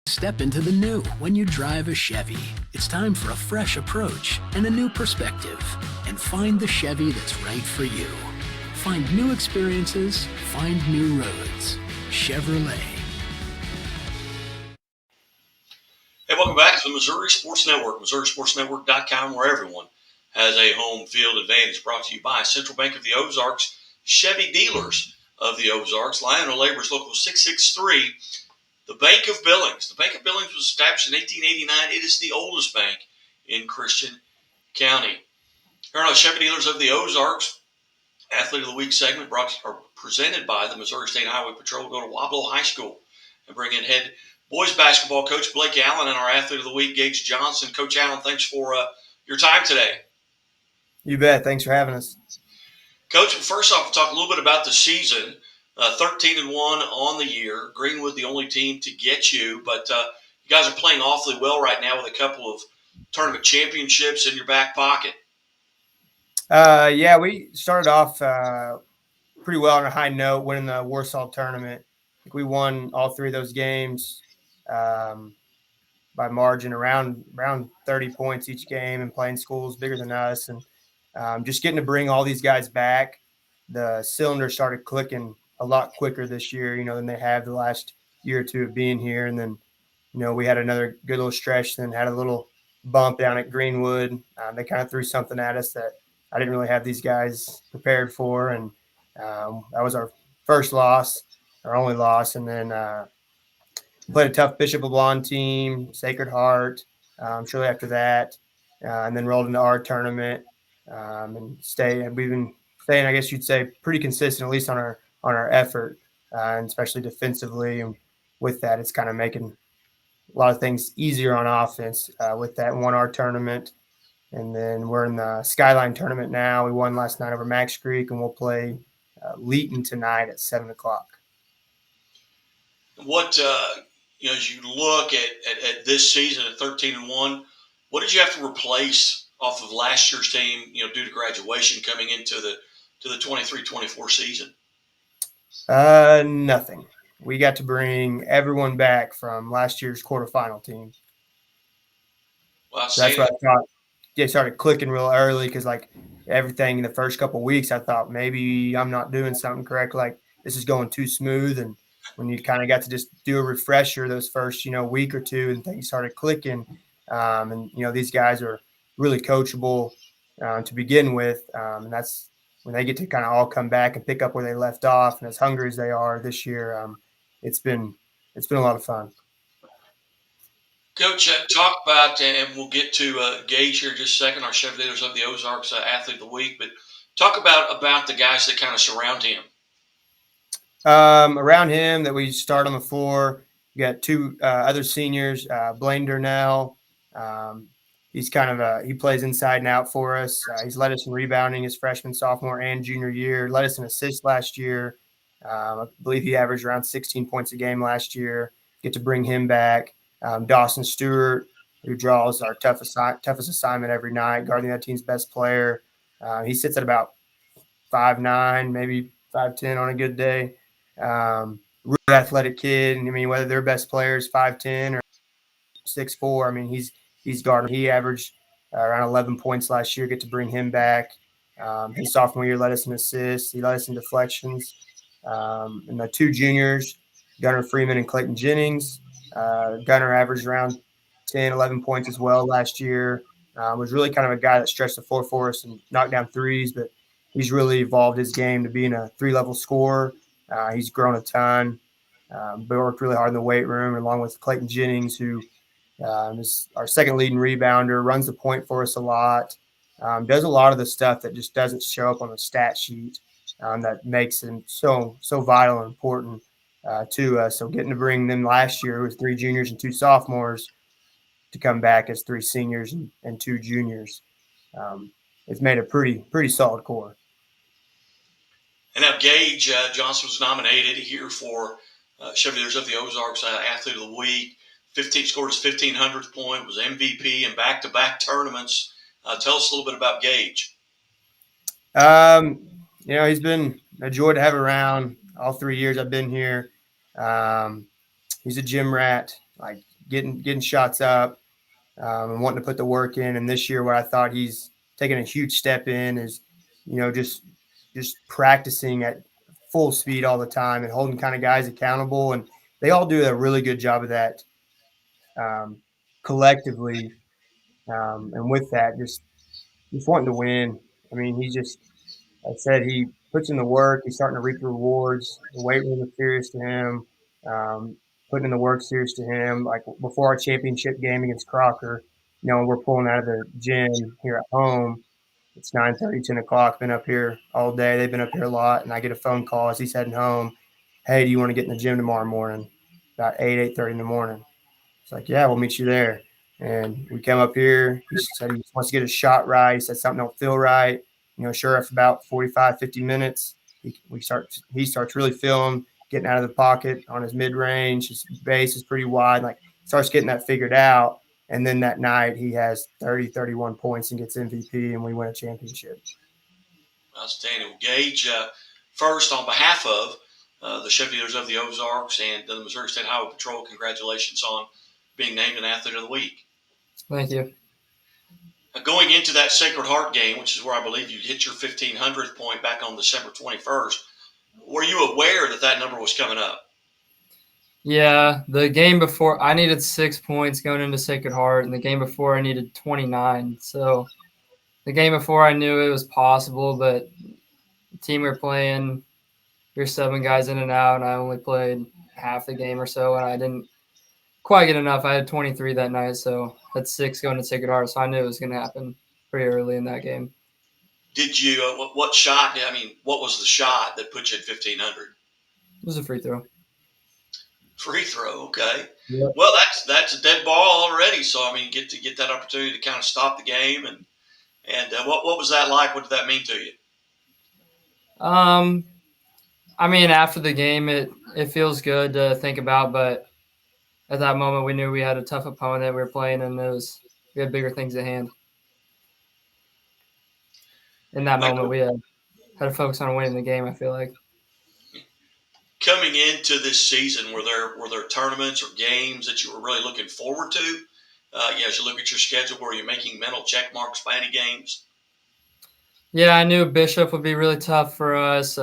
Step into the new when you drive a Chevy. It's time for a fresh approach and a new perspective. And find the Chevy that's right for you. Find new experiences, find new roads. Chevrolet. Hey, welcome back to the Missouri Sports Network, MissouriSportsNetwork.com, where everyone has a home field advantage. Brought to you by Central Bank of the Ozarks, Chevy dealers of the Ozarks, Lionel Labor's Local 663, the Bank of Billings. The Bank of Billings was established in 1889. It is the oldest bank in Christian County. Here on Chevy dealers of the Ozarks, Athlete of the Week segment presented by the Missouri State Highway Patrol. Go to Weaubleau High School and bring in head boys basketball coach Blake Allen and our Athlete of the Week, Gage Johnson. Coach Allen, thanks for your time today. You bet. Thanks for having us. Coach, first off, we'll talk a little bit about the season. 13-1 on the year. Greenwood, the only team to get you, but you guys are playing awfully well right now with a couple of tournament championships in your back pocket. Yeah, we started off pretty well on a high note, winning the Warsaw tournament. I think we won all three of those games by margin, around 30 points each game, and playing schools bigger than us. And just getting to bring all these guys back, the cylinder started clicking a lot quicker this year, than they have the last year or two of being here. And then, we had another good little stretch, then had a little bump down at Greenwood. They kind of threw something at us that I didn't really have these guys prepared for. And that was our first loss, our only loss. And then played a tough Bishop LeBlond team, Sacred Heart, shortly after that, and then rolled into our tournament and we've been staying, I guess you'd say, pretty consistent, at least on our effort, and especially defensively. And with that, it's kind of making a lot of things easier on offense with that. Won our tournament, and then we're in the Skyline tournament now. We won last night over Max Creek, and we'll play Leeton tonight at 7 o'clock. What as you look at this season at 13-1, what did you have to replace off of last year's team, due to graduation coming into the 23-24 season? Nothing. We got to bring everyone back from last year's quarterfinal team. Well, so that's what I thought. They started clicking real early because, like, everything in the first couple of weeks, I thought maybe I'm not doing something correct. Like, this is going too smooth. And when you kind of got to just do a refresher those first, week or two, and things started clicking. And these guys are really coachable to begin with. And that's when they get to kind of all come back and pick up where they left off. And as hungry as they are this year, it's been a lot of fun. Coach, talk about, and we'll get to Gage here in just a second, our Chevy dealers of the Ozarks Athlete of the Week, but talk about the guys that kind of surround him. Around him that we start on the floor, you got two other seniors, Blaine Durnell. He's kind of he plays inside and out for us. He's led us in rebounding his freshman, sophomore, and junior year. Led us in assists last year. I believe he averaged around 16 points a game last year. Get to bring him back. Dawson Stewart, who draws our toughest assignment every night, guarding that team's best player. He sits at about 5'9", maybe 5'10" on a good day. Really athletic kid. I mean, whether their best player is 5'10" or 6'4", I mean, he's guarding. He averaged around 11 points last year. Get to bring him back. His sophomore year led us in assists. He led us in deflections. And the two juniors, Gunnar Freeman and Clayton Jennings. Gunnar averaged around 10, 11 points as well last year. Was really kind of a guy that stretched the floor for us and knocked down threes, but he's really evolved his game to being a three-level scorer. He's grown a ton, but worked really hard in the weight room, along with Clayton Jennings, who is our second leading rebounder, runs the point for us a lot, does a lot of the stuff that just doesn't show up on the stat sheet that makes him so vital and important to us. So getting to bring them last year with three juniors and two sophomores to come back as three seniors and two juniors, it's made a pretty solid core. And now Gage Johnson was nominated here for Chevy dealers of the Ozarks Athlete of the Week. Scored his 1,500th point, was MVP in back-to-back tournaments. Tell us a little bit about Gage. He's been a joy to have around all 3 years I've been here. he's a gym rat, like getting shots up, and wanting to put the work in. And this year, what I thought he's taken a huge step in is, just practicing at full speed all the time and holding kind of guys accountable. And they all do a really good job of that, collectively. And with that, just wanting to win. I mean, I said he puts in the work. He's starting to reap the rewards. The weight room is serious to him. Um, Putting in the work serious to him. Like before our championship game against Crocker, we're pulling out of the gym here at home. It's 9:30, 10 o'clock. Been up here all day. They've been up here a lot, and I get a phone call as he's heading home. Hey, do you want to get in the gym tomorrow morning? About 8:30 in the morning. It's like, yeah, we'll meet you there. And we came up here. He said he wants to get his shot right. He said something don't feel right. Sure, after about 45, 50 minutes, he starts really feeling, getting out of the pocket on his mid range. His base is pretty wide. Like, starts getting that figured out. And then that night he has 30, 31 points and gets MVP, and we win a championship. Outstanding. Gage, first, on behalf of the Chevy Dealers of the Ozarks and the Missouri State Highway Patrol, congratulations on being named an Athlete of the Week. Thank you. Going into that Sacred Heart game, which is where I believe you hit your 1,500th point back on December 21st, were you aware that number was coming up? Yeah, the game before I needed 6 points going into Sacred Heart, and the game before I needed 29. So the game before I knew it was possible, but the team we were playing, we were 7 guys in and out, and I only played half the game or so, and I didn't quite get enough. I had 23 that night, so I had 6 going to Sacred Heart, so I knew it was going to happen pretty early in that game. Did you, what shot, what was the shot that put you at 1,500? It was a free throw. Free throw, okay. Yep. Well, that's a dead ball already. So you get that opportunity to kind of stop the game, and what was that like? What did that mean to you? After the game, it feels good to think about, but at that moment, we knew we had a tough opponent we were playing, and we had bigger things at hand. In that moment, we had to focus on winning the game, I feel like. Coming into this season, were there tournaments or games that you were really looking forward to? As you look at your schedule, were you making mental check marks by any games? Yeah, I knew Bishop would be really tough for us.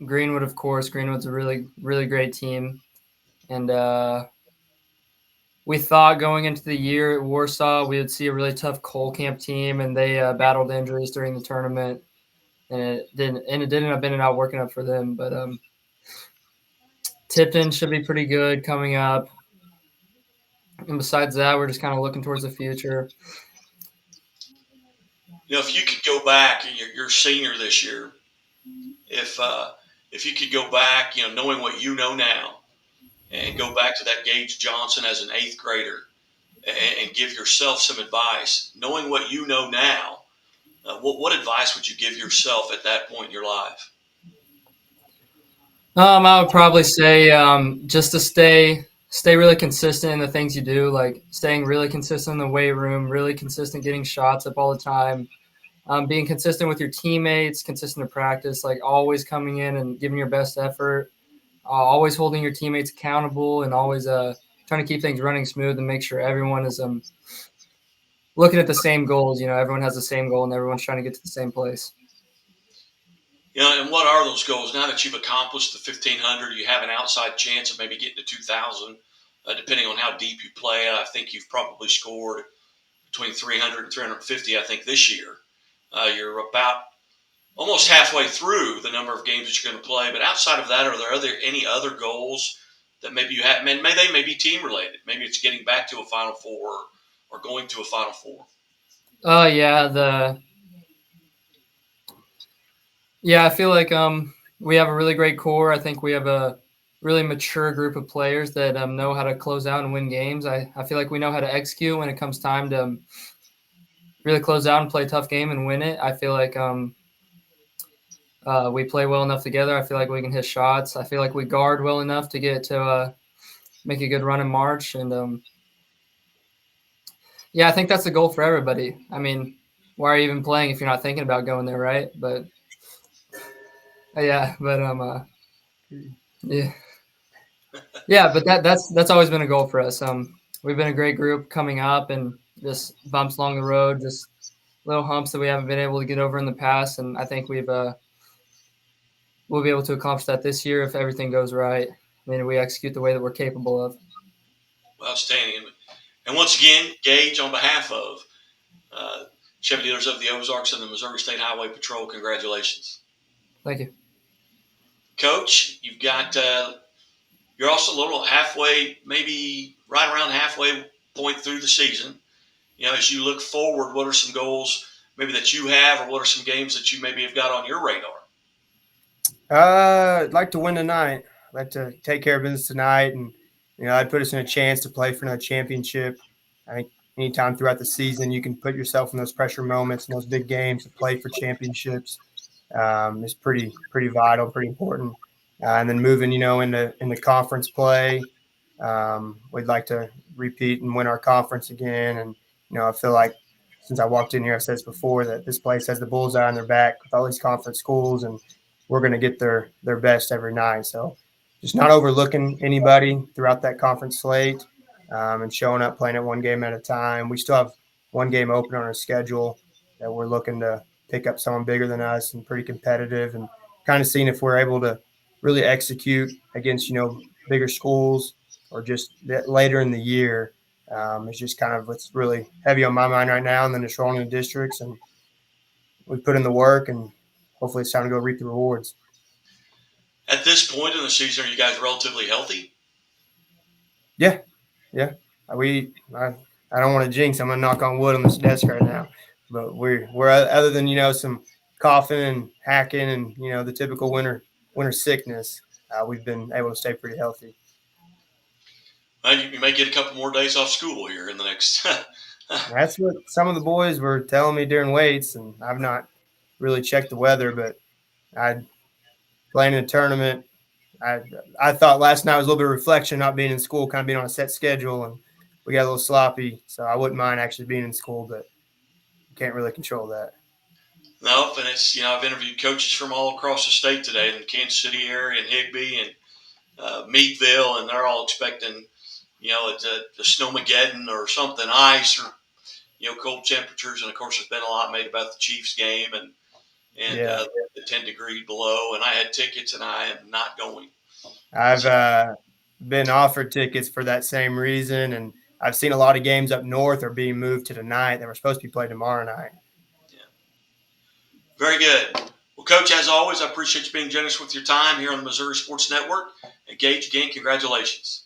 Greenwood, of course. Greenwood's a really, really great team. And we thought going into the year at Warsaw, we would see a really tough Cole Camp team, and they battled injuries during the tournament. And it didn't end up working out for them. But Tipton should be pretty good coming up. And besides that, we're just kind of looking towards the future. If you could go back, and you're senior this year, if you could go back, knowing what you know now, and go back to that Gage Johnson as an 8th grader, and give yourself some advice, knowing what you know now, what advice would you give yourself at that point in your life? I would probably say just to stay really consistent in the things you do, like staying really consistent in the weight room, really consistent getting shots up all the time, being consistent with your teammates, consistent in practice, like always coming in and giving your best effort, always holding your teammates accountable, and always trying to keep things running smooth and make sure everyone is looking at the same goals. Everyone has the same goal and everyone's trying to get to the same place. And what are those goals? Now that you've accomplished the 1,500, you have an outside chance of maybe getting to 2,000, depending on how deep you play. I think you've probably scored between 300 and 350, I think, this year. You're about almost halfway through the number of games that you're going to play. But outside of that, are there any other goals that maybe you have? They may be team related. Maybe it's getting back to a Final Four or going to a Final Four. I feel like we have a really great core. I think we have a really mature group of players that know how to close out and win games. I feel like we know how to execute when it comes time to really close out and play a tough game and win it. I feel like we play well enough together. I feel like we can hit shots. I feel like we guard well enough to get to make a good run in March. And I think that's the goal for everybody. Why are you even playing if you're not thinking about going there, right? But yeah. Yeah, but that's always been a goal for us. We've been a great group coming up, and just bumps along the road, just little humps that we haven't been able to get over in the past, and I think we'll be able to accomplish that this year if everything goes right. I mean, we execute the way that we're capable of. Outstanding. And once again, Gage, on behalf of uh, Chevy dealers of the Ozarks and the Missouri State Highway Patrol, congratulations. Thank you. Coach, you're also a little halfway, maybe right around halfway point through the season. As you look forward, what are some goals maybe that you have, or what are some games that you maybe have got on your radar? I'd like to win tonight. I'd like to take care of business tonight, and I'd put us in a chance to play for another championship. I think anytime throughout the season you can put yourself in those pressure moments and those big games to play for championships is pretty vital, pretty important. And then moving, into conference play, we'd like to repeat and win our conference again. And I feel like since I walked in here, I've said this before, that this place has the bullseye on their back with all these conference schools, and we're going to get their best every night. So just not overlooking anybody throughout that conference slate, and showing up, playing it one game at a time. We still have one game open on our schedule that we're looking to pick up someone bigger than us and pretty competitive, and kind of seeing if we're able to really execute against, bigger schools, or just later in the year. It's just kind of what's really heavy on my mind right now. And then just rolling the districts, and we put in the work, and hopefully it's time to go reap the rewards. At this point in the season, are you guys relatively healthy? Yeah. Yeah. I don't want to jinx. I'm going to knock on wood on this desk right now, but we're other than, some coughing and hacking and, the typical winter sickness, we've been able to stay pretty healthy. Well, you may get a couple more days off school here in the next. That's what some of the boys were telling me during weights, and I've not really checked the weather, but I playing in a tournament. I I thought last night was a little bit of reflection, not being in school, kind of being on a set schedule, and we got a little sloppy. So I wouldn't mind actually being in school, but you can't really control that. No, and it's I've interviewed coaches from all across the state today, in the Kansas City area, and Higbee, and Meadville, and they're all expecting it's a snowmageddon or something, ice, or cold temperatures, and of course there's been a lot made about the Chiefs game and Yeah, the 10-degree below, and I had tickets, and I am not going. I've So, been offered tickets for that same reason, and I've seen a lot of games up north are being moved to tonight that were supposed to be played tomorrow night. yeah, very good. Well, Coach, as always, I appreciate you being generous with your time here on the Missouri Sports Network. And Gage, again, congratulations.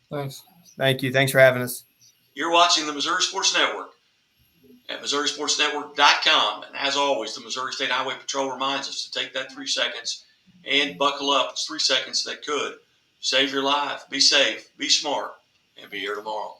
Thanks. Thank you. Thanks for having us. You're watching the Missouri Sports Network at MissouriSportsNetwork.com. And as always, the Missouri State Highway Patrol reminds us to take that 3 seconds and buckle up. It's 3 seconds that could save your life. Be safe, be smart, and be here tomorrow.